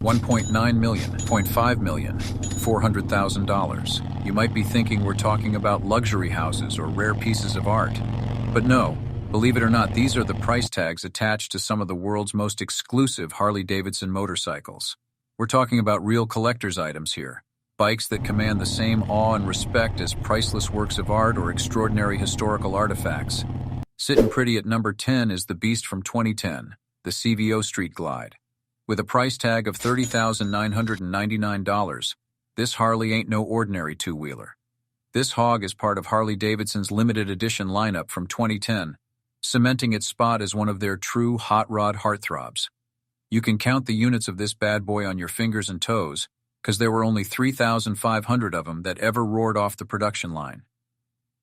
$1.9 million, $0.5 million, $400,000. You might be thinking we're talking about luxury houses or rare pieces of art. But no, believe it or not, these are the price tags attached to some of the world's most exclusive Harley-Davidson motorcycles. We're talking about real collector's items here. Bikes that command the same awe and respect as priceless works of art or extraordinary historical artifacts. Sitting pretty at number 10 is the beast from 2010, the CVO Street Glide. With a price tag of $30,999, this Harley ain't no ordinary two-wheeler. This hog is part of Harley-Davidson's limited edition lineup from 2010, cementing its spot as one of their true hot rod heartthrobs. You can count the units of this bad boy on your fingers and toes, because there were only 3,500 of them that ever roared off the production line.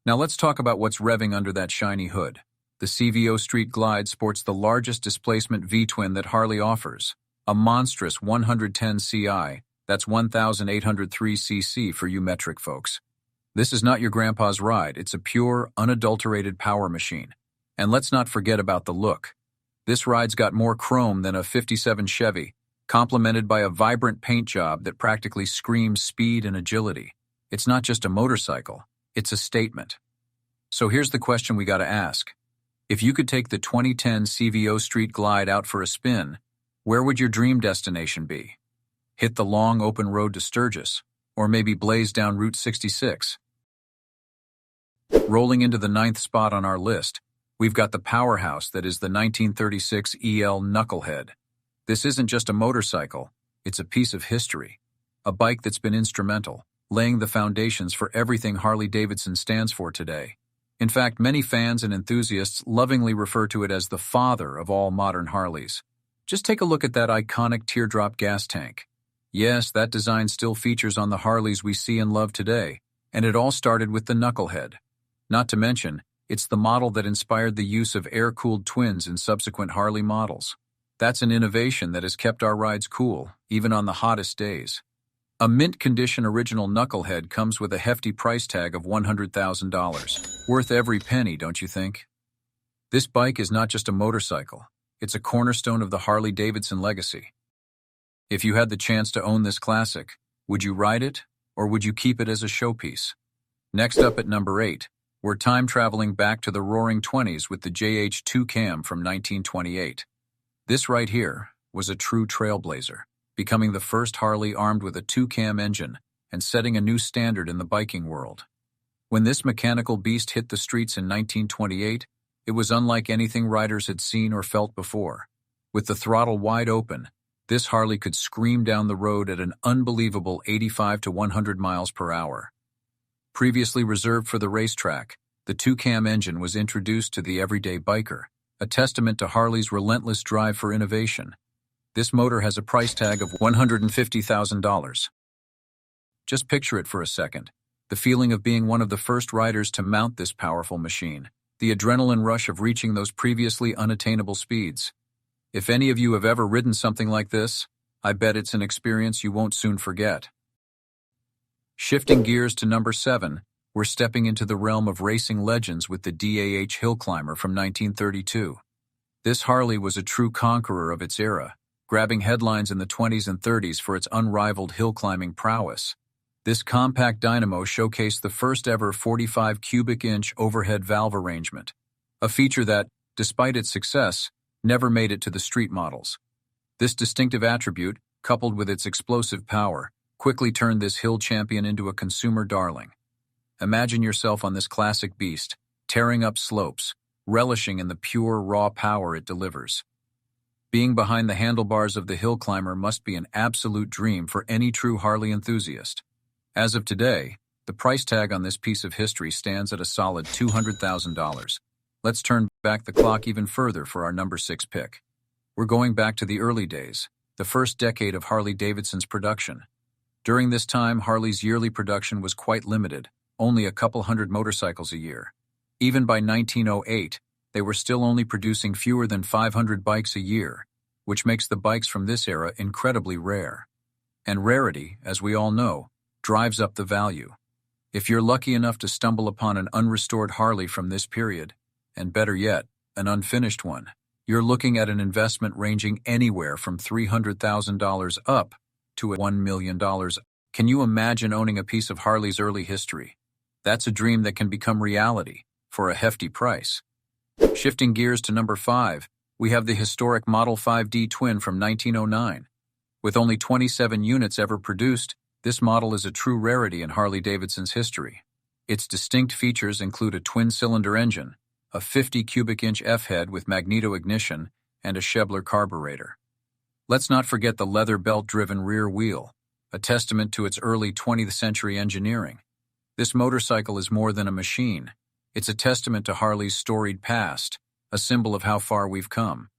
Now let's talk about what's revving under that shiny hood. The CVO Street Glide sports the largest displacement V-twin that Harley offers, a monstrous 110 CI, that's 1,803 cc for you metric folks. This is not your grandpa's ride, it's a pure, unadulterated power machine. And let's not forget about the look. This ride's got more chrome than a '57 Chevy, complemented by a vibrant paint job that practically screams speed and agility. It's not just a motorcycle, it's a statement. So here's the question we gotta ask. If you could take the 2010 CVO Street Glide out for a spin, where would your dream destination be? Hit the long open road to Sturgis, or maybe blaze down Route 66? Rolling into the 9th spot on our list, we've got the powerhouse that is the 1936 EL Knucklehead. This isn't just a motorcycle, it's a piece of history. A bike that's been instrumental, laying the foundations for everything Harley-Davidson stands for today. In fact, many fans and enthusiasts lovingly refer to it as the father of all modern Harleys. Just take a look at that iconic teardrop gas tank. Yes, that design still features on the Harleys we see and love today, and it all started with the Knucklehead. Not to mention, it's the model that inspired the use of air-cooled twins in subsequent Harley models. That's an innovation that has kept our rides cool, even on the hottest days. A mint-condition original Knucklehead comes with a hefty price tag of $100,000. Worth every penny, don't you think? This bike is not just a motorcycle, it's a cornerstone of the Harley-Davidson legacy. If you had the chance to own this classic, would you ride it, or would you keep it as a showpiece? Next up at number 8, we're time-traveling back to the roaring 20s with the JH Tucam from 1928. This right here was a true trailblazer, becoming the first Harley armed with a Tucam engine and setting a new standard in the biking world. When this mechanical beast hit the streets in 1928, it was unlike anything riders had seen or felt before. With the throttle wide open, this Harley could scream down the road at an unbelievable 85 to 100 miles per hour. Previously reserved for the racetrack, the Tucam engine was introduced to the everyday biker, a testament to Harley's relentless drive for innovation. This motor has a price tag of $150,000. Just picture it for a second, the feeling of being one of the first riders to mount this powerful machine, the adrenaline rush of reaching those previously unattainable speeds. If any of you have ever ridden something like this, I bet it's an experience you won't soon forget. Shifting gears to number 7, we're stepping into the realm of racing legends with the DAH Hillclimber from 1932. This Harley was a true conqueror of its era, grabbing headlines in the 20s and 30s for its unrivaled hill-climbing prowess. This compact dynamo showcased the first-ever 45 cubic inch overhead valve arrangement, a feature that, despite its success, never made it to the street models. This distinctive attribute, coupled with its explosive power, quickly turned this hill champion into a consumer darling. Imagine yourself on this classic beast, tearing up slopes, relishing in the pure, raw power it delivers. Being behind the handlebars of the Hillclimber must be an absolute dream for any true Harley enthusiast. As of today, the price tag on this piece of history stands at a solid $200,000. Let's turn back the clock even further for our number 6 pick. We're going back to the early days, the first decade of Harley-Davidson's production. During this time, Harley's yearly production was quite limited, only a couple hundred motorcycles a year. Even by 1908, they were still only producing fewer than 500 bikes a year, which makes the bikes from this era incredibly rare. And rarity, as we all know, drives up the value. If you're lucky enough to stumble upon an unrestored Harley from this period, and better yet, an unfinished one, You're looking at an investment ranging anywhere from $300,000 up to $1 million. Can you imagine owning a piece of Harley's early history? That's a dream that can become reality for a hefty price. Shifting gears to number 5, we have the historic Model 5D Twin from 1909. With only 27 units ever produced, this model is a true rarity in Harley-Davidson's history. Its distinct features include a twin-cylinder engine, a 50 cubic inch F-head with magneto-ignition, and a Schebler carburetor. Let's not forget the leather belt-driven rear wheel, a testament to its early 20th century engineering. This motorcycle is more than a machine. It's a testament to Harley's storied past, a symbol of how far we've come.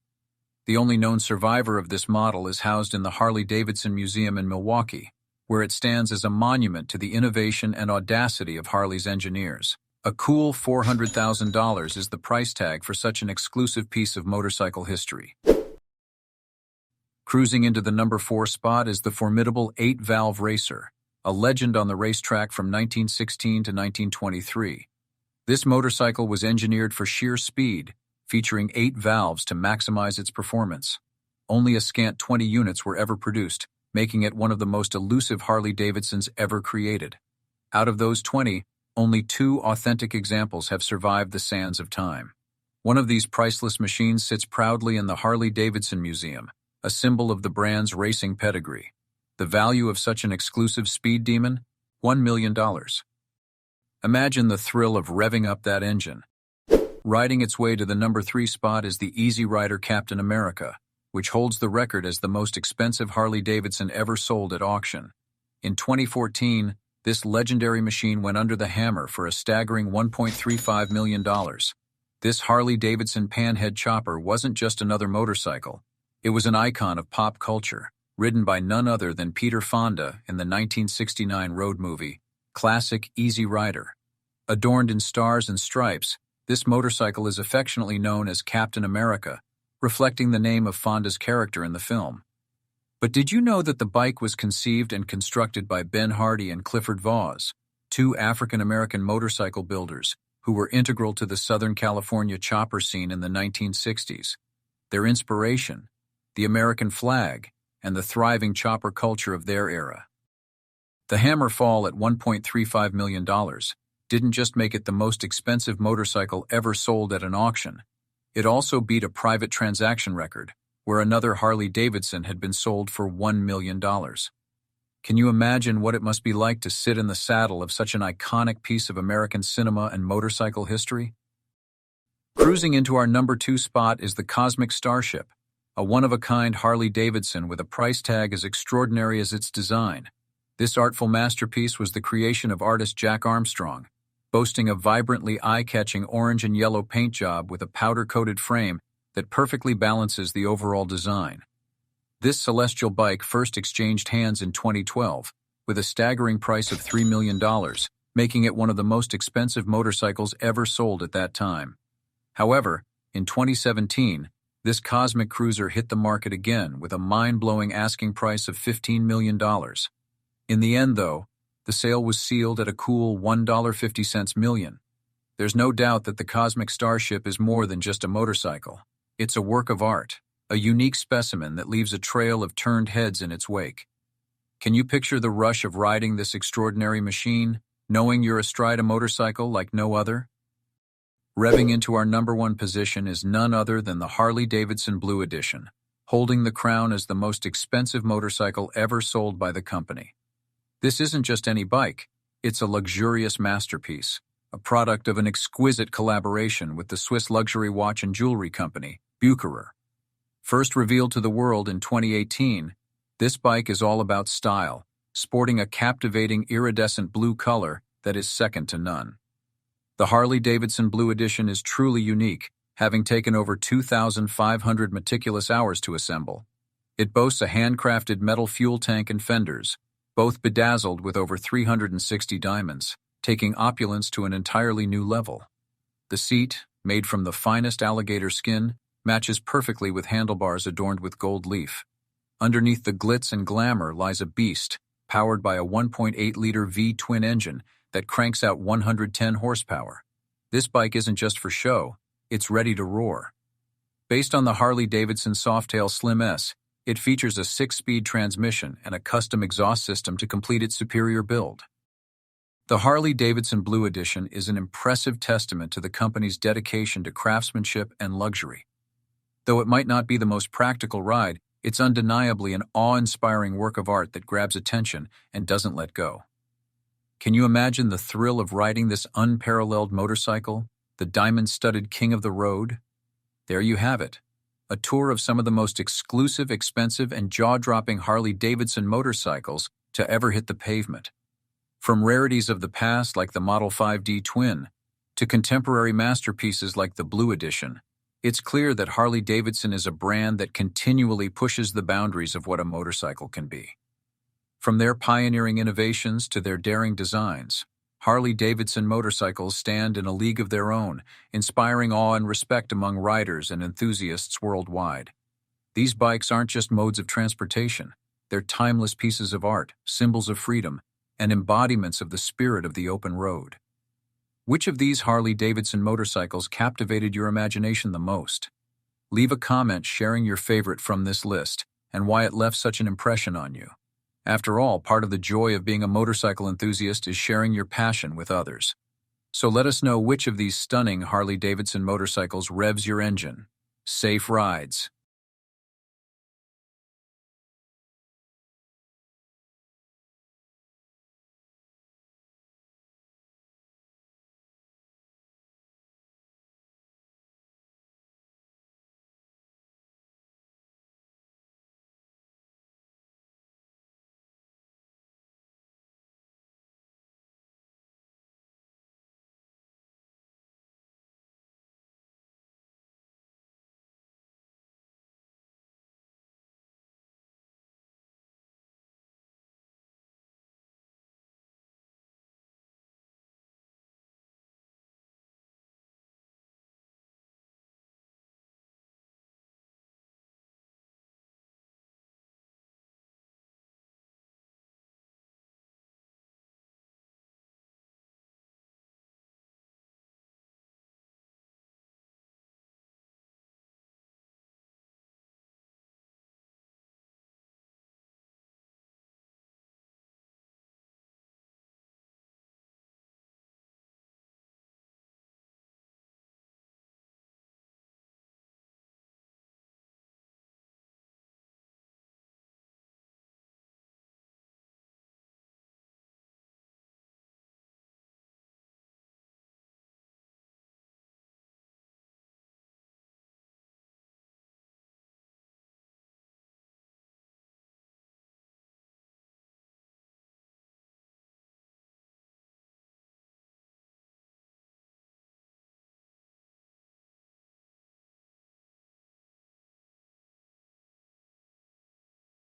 The only known survivor of this model is housed in the Harley-Davidson Museum in Milwaukee, where it stands as a monument to the innovation and audacity of Harley's engineers. A cool $400,000 is the price tag for such an exclusive piece of motorcycle history. Cruising into the number 4 spot is the formidable 8-valve Racer, a legend on the racetrack from 1916 to 1923. This motorcycle was engineered for sheer speed, featuring 8 valves to maximize its performance. Only a scant 20 units were ever produced, making it one of the most elusive Harley-Davidsons ever created. Out of those 20, only 2 authentic examples have survived the sands of time. One of these priceless machines sits proudly in the Harley-Davidson Museum, a symbol of the brand's racing pedigree. The value of such an exclusive speed demon? $1 million. Imagine the thrill of revving up that engine. Riding its way to the number 3 spot is the Easy Rider Captain America, which holds the record as the most expensive Harley-Davidson ever sold at auction. In 2014, this legendary machine went under the hammer for a staggering $1.35 million. This Harley-Davidson panhead chopper wasn't just another motorcycle. It was an icon of pop culture, ridden by none other than Peter Fonda in the 1969 road movie, classic Easy Rider. Adorned in stars and stripes, this motorcycle is affectionately known as Captain America, reflecting the name of Fonda's character in the film. But did you know that the bike was conceived and constructed by Ben Hardy and Clifford Vause, 2 African-American motorcycle builders who were integral to the Southern California chopper scene in the 1960s? Their inspiration, the American flag, and the thriving chopper culture of their era. The hammer fall at $1.35 million didn't just make it the most expensive motorcycle ever sold at an auction. It also beat a private transaction record, where another Harley-Davidson had been sold for $1 million. Can you imagine what it must be like to sit in the saddle of such an iconic piece of American cinema and motorcycle history? Cruising into our number 2 spot is the Cosmic Starship, a one-of-a-kind Harley-Davidson with a price tag as extraordinary as its design. This artful masterpiece was the creation of artist Jack Armstrong, boasting a vibrantly eye-catching orange and yellow paint job with a powder-coated frame that perfectly balances the overall design. This celestial bike first exchanged hands in 2012, with a staggering price of $3 million, making it one of the most expensive motorcycles ever sold at that time. However, in 2017, this cosmic cruiser hit the market again with a mind-blowing asking price of $15 million. In the end, though, the sale was sealed at a cool $1.50 million. There's no doubt that the Cosmic Starship is more than just a motorcycle. It's a work of art, a unique specimen that leaves a trail of turned heads in its wake. Can you picture the rush of riding this extraordinary machine, knowing you're astride a motorcycle like no other? Revving into our number 1 position is none other than the Harley-Davidson Blue Edition, holding the crown as the most expensive motorcycle ever sold by the company. This isn't just any bike, it's a luxurious masterpiece, a product of an exquisite collaboration with the Swiss luxury watch and jewelry company, Bucherer. First revealed to the world in 2018, this bike is all about style, sporting a captivating iridescent blue color that is second to none. The Harley-Davidson Blue Edition is truly unique, having taken over 2,500 meticulous hours to assemble. It boasts a handcrafted metal fuel tank and fenders, both bedazzled with over 360 diamonds, taking opulence to an entirely new level. The seat, made from the finest alligator skin, matches perfectly with handlebars adorned with gold leaf. Underneath the glitz and glamour lies a beast, powered by a 1.8-liter V-twin engine that cranks out 110 horsepower. This bike isn't just for show, it's ready to roar. Based on the Harley-Davidson Softail Slim S, it features a 6-speed transmission and a custom exhaust system to complete its superior build. The Harley-Davidson Blue Edition is an impressive testament to the company's dedication to craftsmanship and luxury. Though it might not be the most practical ride, it's undeniably an awe-inspiring work of art that grabs attention and doesn't let go. Can you imagine the thrill of riding this unparalleled motorcycle, the diamond-studded king of the road? There you have it, a tour of some of the most exclusive, expensive, and jaw-dropping Harley-Davidson motorcycles to ever hit the pavement. From rarities of the past like the Model 5D Twin, to contemporary masterpieces like the Blue Edition, it's clear that Harley-Davidson is a brand that continually pushes the boundaries of what a motorcycle can be. From their pioneering innovations to their daring designs, Harley-Davidson motorcycles stand in a league of their own, inspiring awe and respect among riders and enthusiasts worldwide. These bikes aren't just modes of transportation, they're timeless pieces of art, symbols of freedom, and embodiments of the spirit of the open road. Which of these Harley-Davidson motorcycles captivated your imagination the most? Leave a comment sharing your favorite from this list and why it left such an impression on you. After all, part of the joy of being a motorcycle enthusiast is sharing your passion with others. So let us know which of these stunning Harley-Davidson motorcycles revs your engine. Safe rides!